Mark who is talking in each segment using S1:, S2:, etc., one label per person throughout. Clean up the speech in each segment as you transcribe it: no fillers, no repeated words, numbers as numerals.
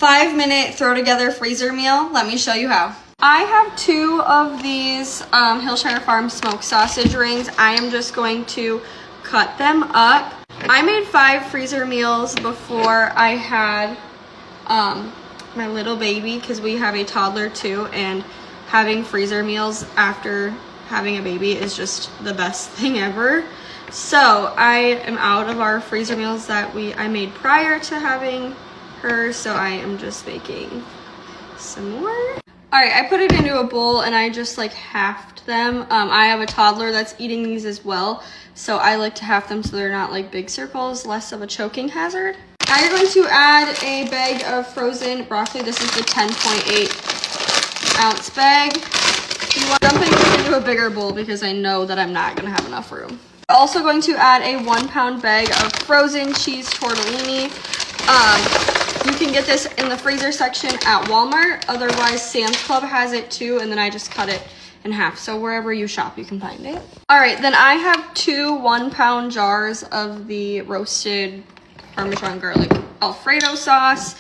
S1: 5-minute throw together freezer meal. Let me show you how. I have 2 of these Hillshire Farm smoked sausage rings. I am just going to cut them up. I made 5 freezer meals before I had my little baby, because we have a toddler too, and having freezer meals after having a baby is just the best thing ever. So I am out of our freezer meals that I made prior to having her, so I am just making some more. All right, I put it into a bowl and I just like halved them. I have a toddler that's eating these as well, so I like to half them so they're not like big circles, less of a choking hazard. Now you're going to add a bag of frozen broccoli. This is the 10.8 ounce bag. You want dumping this into a bigger bowl because I know that I'm not gonna have enough room. We're also going to add a 1-pound bag of frozen cheese tortellini. You can get this in the freezer section at Walmart. Otherwise, Sam's Club has it too, and then I just cut it in half. So wherever you shop, you can find it. All right, then I have 2 1-pound jars of the roasted Parmesan garlic Alfredo sauce.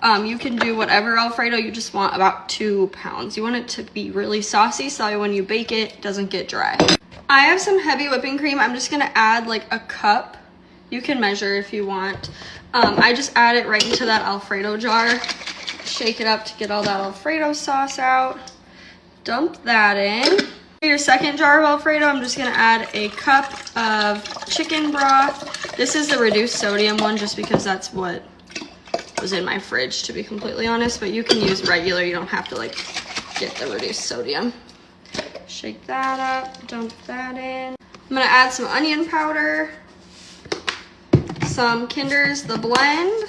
S1: You can do whatever Alfredo, you just want about 2 pounds. You want it to be really saucy so that when you bake it doesn't get dry. I have some heavy whipping cream. I'm just gonna add like a cup. You can measure if you want. I just add it right into that Alfredo jar. Shake it up to get all that Alfredo sauce out. Dump that in. For your second jar of Alfredo, I'm just gonna add a cup of chicken broth. This is the reduced sodium one just because that's what was in my fridge, to be completely honest, but you can use regular. You don't have to like get the reduced sodium. Shake that up, dump that in. I'm gonna add some onion powder, some Kinder's The Blend,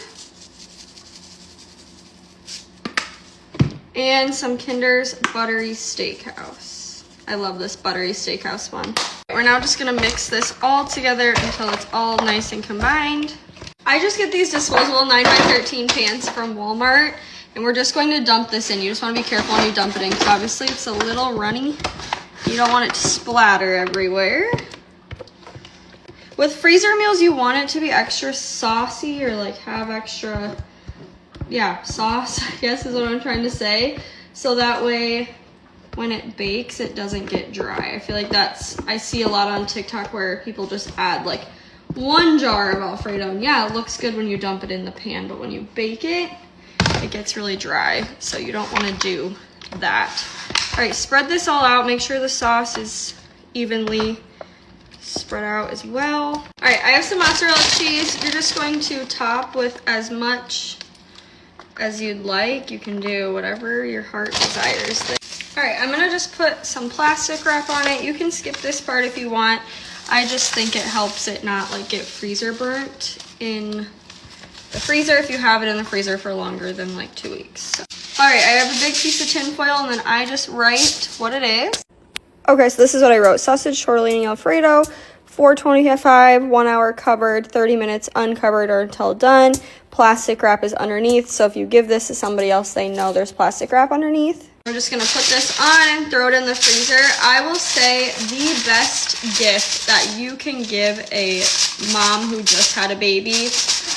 S1: and some Kinder's Buttery Steakhouse. I love this Buttery Steakhouse one. We're now just gonna mix this all together until it's all nice and combined. I just get these disposable 9x13 pans from Walmart, and we're just going to dump this in. You just want to be careful when you dump it in because obviously it's a little runny. You don't want it to splatter everywhere. With freezer meals, you want it to be extra saucy or like have extra, sauce, I guess is what I'm trying to say. So that way when it bakes, it doesn't get dry. I feel like I see a lot on TikTok where people just add like 1 jar of Alfredo. And yeah, it looks good when you dump it in the pan, but when you bake it, it gets really dry. So you don't want to do that. All right, spread this all out. Make sure the sauce is evenly spread out as well. All right, I have some mozzarella cheese. You're just going to top with as much as you'd like. You can do whatever your heart desires. All right, I'm gonna just put some plastic wrap on it. You can skip this part if you want. I just think it helps it not like get freezer burnt in the freezer if you have it in the freezer for longer than like 2 weeks. So. All right, I have a big piece of tin foil and then I just write what it is. Okay, so this is what I wrote. Sausage tortellini Alfredo, 425, 1 hour covered, 30 minutes uncovered or until done. Plastic wrap is underneath, so if you give this to somebody else, they know there's plastic wrap underneath. We're just gonna put this on and throw it in the freezer. I will say the best gift that you can give a mom who just had a baby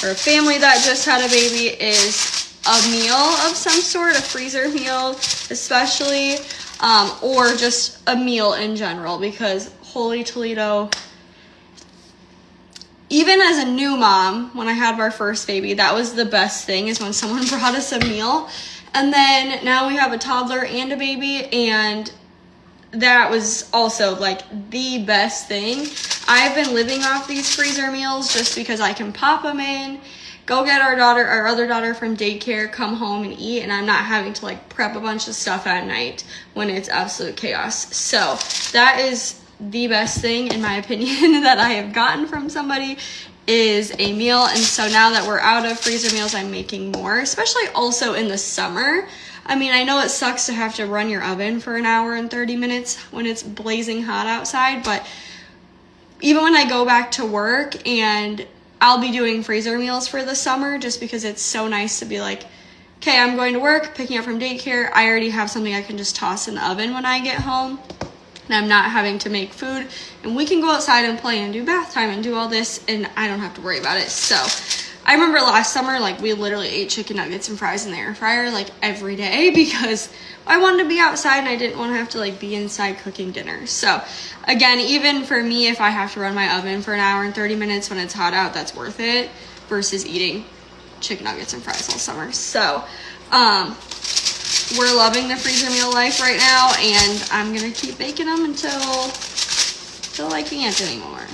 S1: or a family that just had a baby is a meal of some sort, a freezer meal especially, or just a meal in general, because holy Toledo, even as a new mom, when I had our first baby, that was the best thing, is when someone brought us a meal. And then now we have a toddler and a baby, and that was also like the best thing. I've been living off these freezer meals just because I can pop them in, go get our other daughter from daycare, come home and eat, and I'm not having to like prep a bunch of stuff at night when it's absolute chaos. So that is the best thing, in my opinion, that I have gotten from somebody, is a meal. And so now that we're out of freezer meals, I'm making more, especially also in the summer. I mean, I know it sucks to have to run your oven for an hour and 30 minutes when it's blazing hot outside, but even when I go back to work, and I'll be doing freezer meals for the summer just because it's so nice to be like, okay, I'm going to work, picking up from daycare, I already have something I can just toss in the oven when I get home. And I'm not having to make food, and we can go outside and play and do bath time and do all this, and I don't have to worry about it. So I remember last summer, like, we literally ate chicken nuggets and fries in the air fryer, like, every day because I wanted to be outside and I didn't want to have to, like, be inside cooking dinner. So, again, even for me, if I have to run my oven for an hour and 30 minutes when it's hot out, that's worth it versus eating chicken nuggets and fries all summer. So, we're loving the freezer meal life right now, and I'm going to keep baking them until I can't anymore.